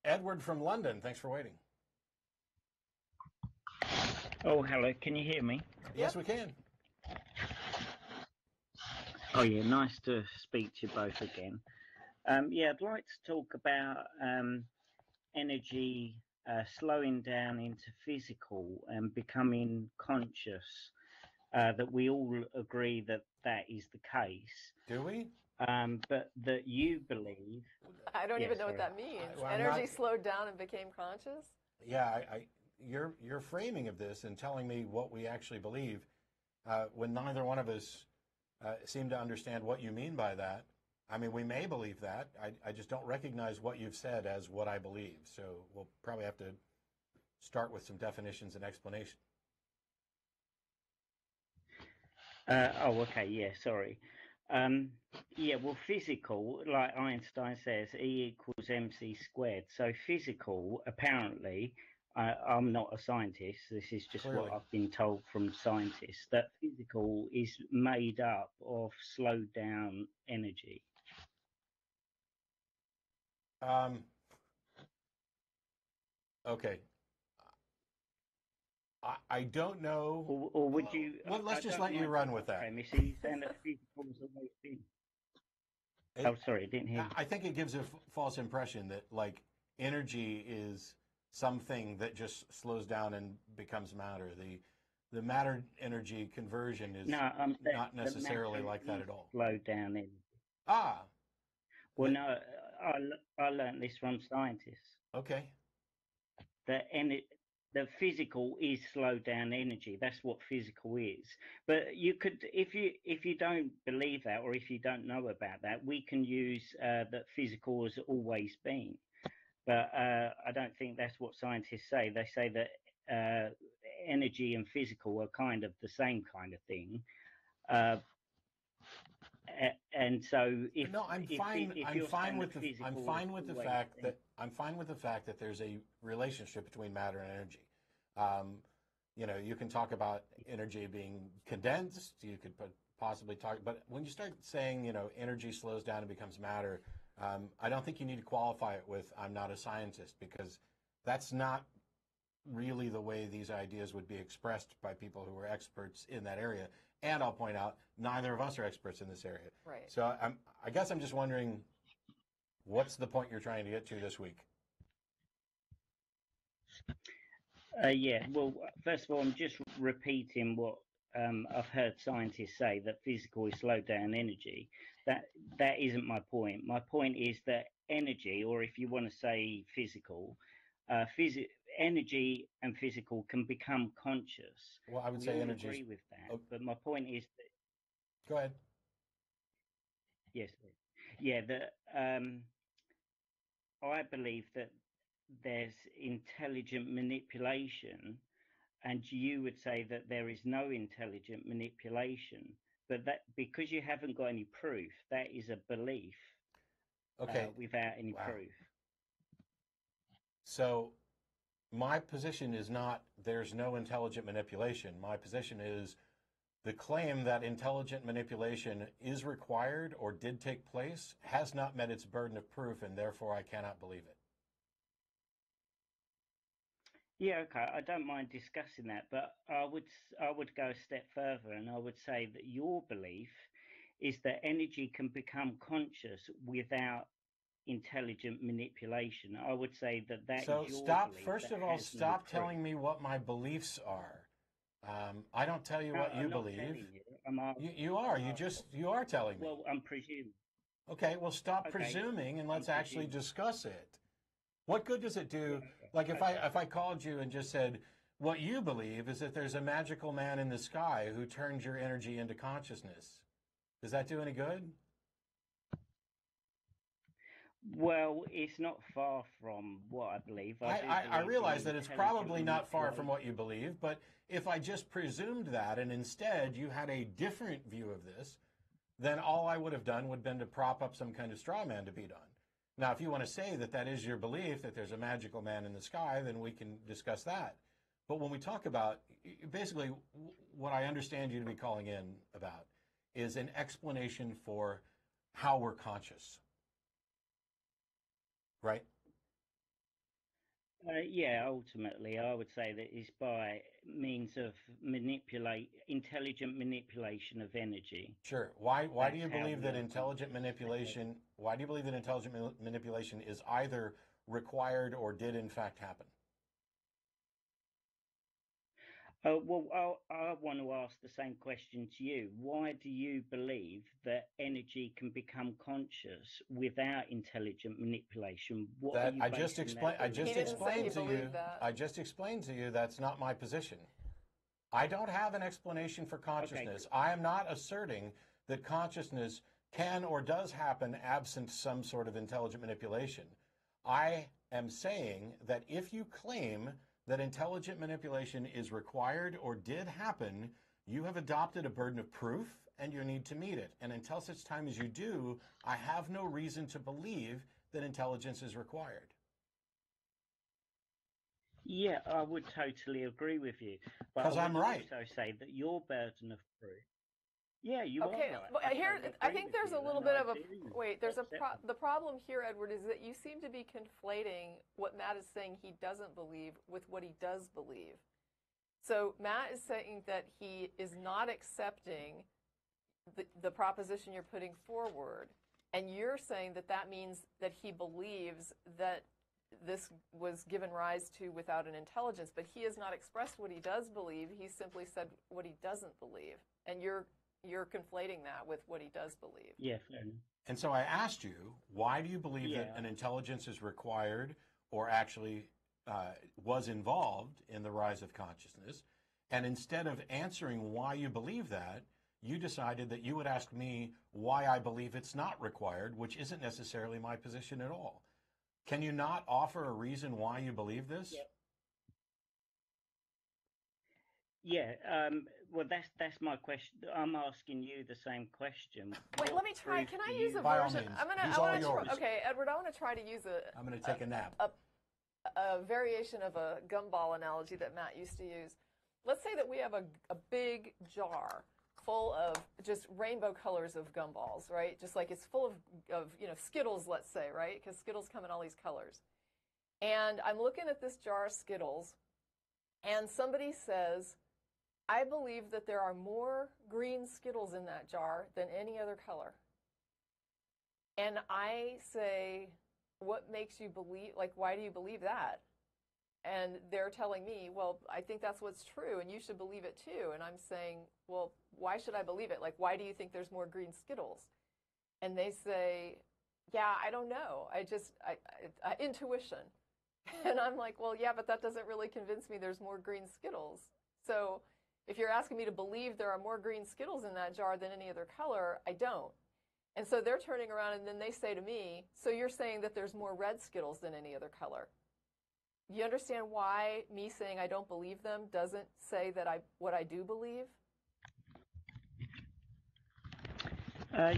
Edward from London, thanks for waiting. Oh, hello. Can you hear me? Yes, we can. Oh, yeah. Nice to speak to you both again. Yeah, I'd like to talk about energy slowing down into physical and becoming conscious. That we all agree that that is the case. Do we? But that you believe. I don't Yeah, even know what sorry. that means. Well, I'm Energy not- slowed down and became conscious? Yeah, your framing of this and telling me what we actually believe, when neither one of us seem to understand what you mean by that. I mean, we may believe that. I just don't recognize what you've said as what I believe. So we'll probably have to start with some definitions and explanation. Oh, okay. Yeah, sorry. Yeah, well, physical, like Einstein says, E equals mc squared. So physical, apparently, I'm not a scientist. This is just Clearly. what I've been told from scientists, that physical is made up of slowed down energy. Okay. I don't know. Or would you? Well, let's I just don't let you mind run the with that. premise. Are you saying that physical has always been? Oh, sorry, I didn't hear you. I think it gives a false impression that, like, energy is something that just slows down and becomes matter. The matter energy conversion is No, not necessarily matter like that is at all. slowed down energy. Ah, Well, no, I learned this from scientists. okay. The physical is slowed down energy. That's what physical is. But you could, if you don't believe that, or if you don't know about that, we can use that physical has always been. But I don't think that's what scientists say. They say that energy and physical are kind of the same kind of thing. And so, if No, I'm fine. I'm fine with the fact that there's a relationship between matter and energy. You can talk about energy being condensed. You could possibly talk, but when you start saying, energy slows down and becomes matter, I don't think you need to qualify it with "I'm not a scientist," because that's not really the way these ideas would be expressed by people who are experts in that area. And I'll point out, neither of us are experts in this area. Right. So I guess I'm just wondering, what's the point you're trying to get to this week? Yeah, well, first of all, I'm just repeating what I've heard scientists say, that physical is slowed down energy. That isn't my point. My point is that energy, or if you want to say physical, energy and physical can become conscious. Well, I would We say all energy. agree with that. Oh. But my point is that. Go ahead. Yes. Yeah. That I believe that there's intelligent manipulation, and you would say that there is no intelligent manipulation. But that, because you haven't got any proof, that is a belief. Okay. Without any Wow. proof. So my position is not there's no intelligent manipulation. My position is the claim that intelligent manipulation is required or did take place has not met its burden of proof, and therefore I cannot believe it. Yeah, okay. I don't mind discussing that, but I would go a step further, and I would say that your belief is that energy can become conscious without intelligent manipulation. I would say that is your belief. First of all, stop telling me what my beliefs are. I don't tell you what you believe. You are. You are telling me. Well, I'm presuming. Okay, well, stop presuming and let's actually discuss it. What good does it do? Like if I called you and just said, what you believe is that there's a magical man in the sky who turns your energy into consciousness. Does that do any good? Well, it's not far from what I believe. I realize that it's probably not far from what you believe, but if I just presumed that and instead you had a different view of this, then all I would have done would have been to prop up some kind of straw man to beat on. Now, if you want to say that that is your belief, that there's a magical man in the sky, then we can discuss that. But when we talk about, basically, what I understand you to be calling in about is an explanation for how we're conscious. Right? Yeah, ultimately, I would say that it's by means of intelligent manipulation of energy. Sure. Why do That's you how believe we that ultimately intelligent manipulation? Why do you believe that intelligent manipulation is either required or did in fact happen? Well, I want to ask the same question to you. Why do you believe that energy can become conscious without intelligent manipulation? What are That you I just basing that explained. I belief just He didn't say he explained to you. believed that. I just explained to you that's not my position. I don't have an explanation for consciousness. Okay. I am not asserting that consciousness can or does happen absent some sort of intelligent manipulation. I am saying that if you claim that intelligent manipulation is required or did happen, you have adopted a burden of proof and you need to meet it. And until such time as you do, I have no reason to believe that intelligence is required. Yeah, I would totally agree with you. But Because I'm right. I also say that your burden of proof. Yeah, you Okay, are right. but here I think there's a little bit of a wait. There's a the problem here, Edward, is that you seem to be conflating what Matt is saying he doesn't believe with what he does believe. So Matt is saying that he is not accepting the proposition you're putting forward, and you're saying that that means that he believes that this was given rise to without an intelligence, but he has not expressed what he does believe. He simply said what he doesn't believe, and you're conflating that with what he does believe. Yeah, fair enough. And so I asked you, why do you believe that an intelligence is required or actually was involved in the rise of consciousness? And instead of answering why you believe that, you decided that you would ask me why I believe it's not required, which isn't necessarily my position at all. Can you not offer a reason why you believe this? Yeah. Well, that's my question. I'm asking you the same question. Wait, let me try. Can I use a By all version? means. I'm He's all yours. Okay, Edward, I want to try to use I'm going to take a nap. A variation of a gumball analogy that Matt used to use. Let's say that we have a big jar full of just rainbow colors of gumballs, right? Just like it's full of Skittles, let's say, right? Because Skittles come in all these colors. And I'm looking at this jar of Skittles, and somebody says, I believe that there are more green Skittles in that jar than any other color. And I say, what makes you believe, like, why do you believe that? And they're telling me, well, I think that's what's true, and you should believe it too. And I'm saying, well, why should I believe it? Like, why do you think there's more green Skittles? And they say, yeah, I don't know. Intuition. And I'm like, well, yeah, but that doesn't really convince me there's more green Skittles. So if you're asking me to believe there are more green Skittles in that jar than any other color, I don't. And so they're turning around and then they say to me, so you're saying that there's more red Skittles than any other color. You understand why me saying I don't believe them doesn't say that what I do believe?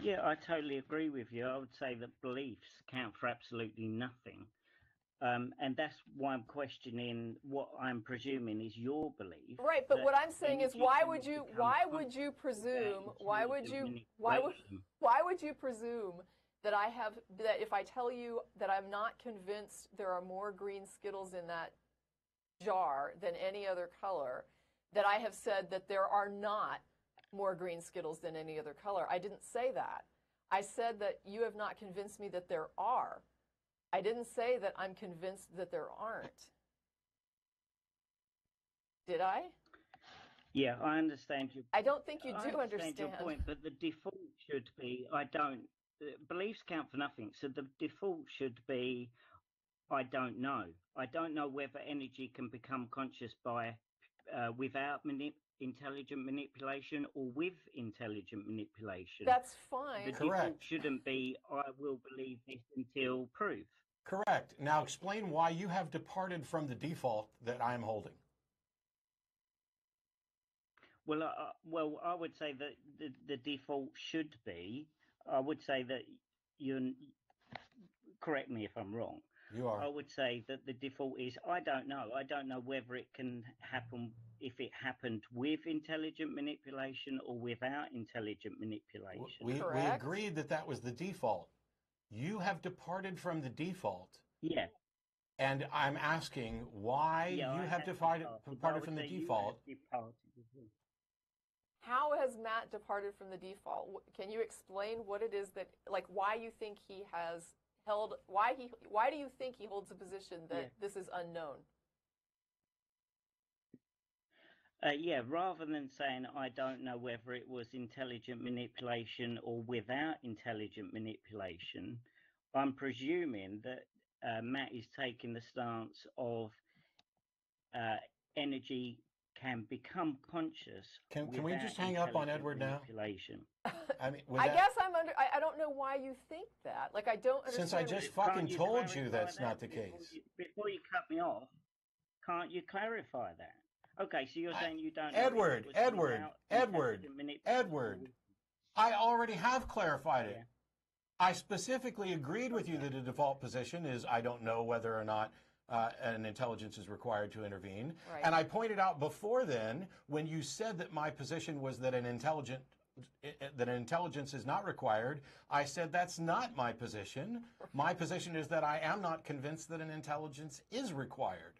Yeah, I totally agree with you. I would say that beliefs count for absolutely nothing. And that's why I'm questioning what I'm presuming is your belief. Right, but what I'm saying is why would you presume that if I tell you that I'm not convinced there are more green Skittles in that jar than any other color, that I have said that there are not more green Skittles than any other color? I didn't say that. I said that you have not convinced me that there are. I didn't say that I'm convinced that there aren't. Did I? Yeah, I understand you. I don't think you do understand your point, but the default should be I don't. Beliefs count for nothing, so the default should be I don't know. I don't know whether energy can become conscious by without intelligent manipulation or with intelligent manipulation. That's fine. The default shouldn't be I will believe this until proof. Correct. Now explain why you have departed from the default that I'm holding. Well, I would say that the default should be. I would say that correct me if I'm wrong. You are. I would say that the default is I don't know. I don't know whether it can happen if it happened with intelligent manipulation or without intelligent manipulation. We agreed that was the default. You have departed from the default. Yeah. And I'm asking why you have departed from the default. How has Matt departed from the default? Can you explain what it is that, like, why you think he has held, why do you think he holds a position that this is unknown? Yeah, rather than saying I don't know whether it was intelligent manipulation or without intelligent manipulation, I'm presuming that Matt is taking the stance of energy can become conscious. Can we just hang up on Edward now? I mean, I guess I don't know why you think that. Like, I don't understand. Since I just fucking told you that's not the case. Before you cut me off, can't you clarify that? Okay, so you're saying you don't Edward, I already have clarified it. I specifically agreed with you that the default position is I don't know whether or not an intelligence is required to intervene. Right. And I pointed out before then, when you said that my position was that an intelligence is not required, I said that's not my position. My position is that I am not convinced that an intelligence is required.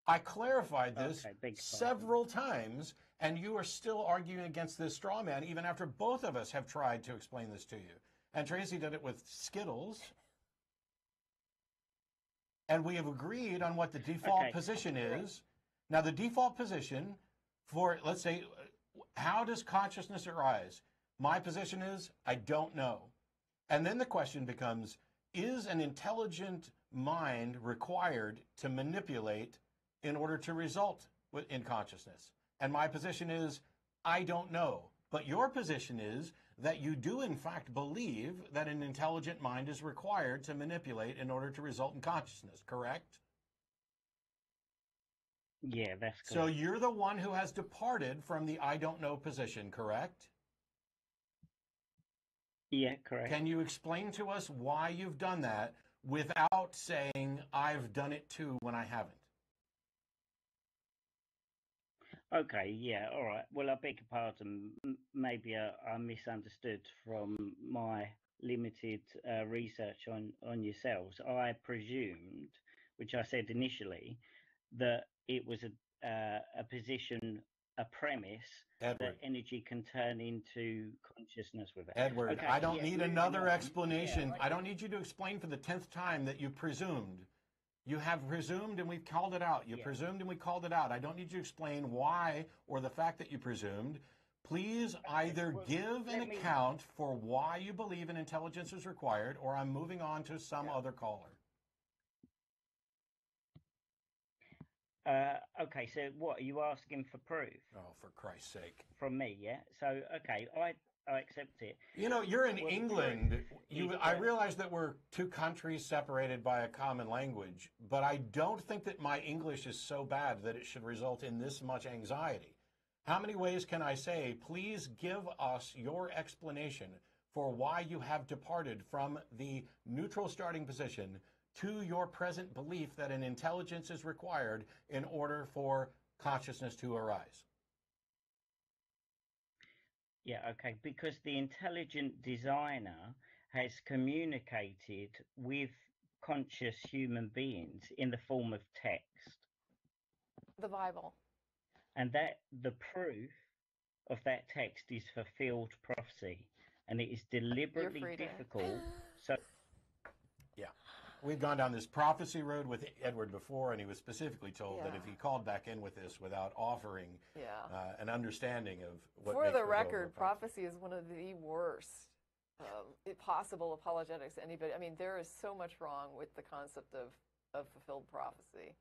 I clarified this several times, and you are still arguing against this straw man, even after both of us have tried to explain this to you. And Tracie did it with Skittles. And we have agreed on what the default position is. Now, the default position for, let's say, how does consciousness arise? My position is, I don't know. And then the question becomes, is an intelligent mind required to manipulate in order to result in consciousness? And my position is, I don't know. But your position is that you do in fact believe that an intelligent mind is required to manipulate in order to result in consciousness, correct? Yeah, that's correct. So you're the one who has departed from the I don't know position, correct? Yeah, correct. Can you explain to us why you've done that without saying I've done it too when I haven't? Okay, yeah, all right. Well, I beg your pardon. Maybe I misunderstood from my limited research on yourselves. I presumed, which I said initially, that it was a position, a premise, Edward, that energy can turn into consciousness with it. Edward, okay, I don't need another explanation. I don't need you to explain for the 10th time that you presumed. You have presumed and we've called it out. You presumed and we called it out. I don't need you to explain why or the fact that you presumed. Please either give an account for why you believe an intelligence is required, or I'm moving on to some other caller. Okay, so what, are you asking for proof? Oh, for Christ's sake. From me, yeah? So, okay, I accept it. You know, you're in England. I realize that we're two countries separated by a common language, but I don't think that my English is so bad that it should result in this much anxiety. How many ways can I say, please give us your explanation for why you have departed from the neutral starting position to your present belief that an intelligence is required in order for consciousness to arise? Yeah, okay, because the intelligent designer has communicated with conscious human beings in the form of text. The Bible. And that the proof of that text is fulfilled prophecy, and it is deliberately difficult. So, yeah. We've gone down this prophecy road with Edward before, and he was specifically told that if he called back in with this without offering an understanding of what For the record, prophecy is one of the worst possible apologetics to anybody. I mean, there is so much wrong with the concept of fulfilled prophecy.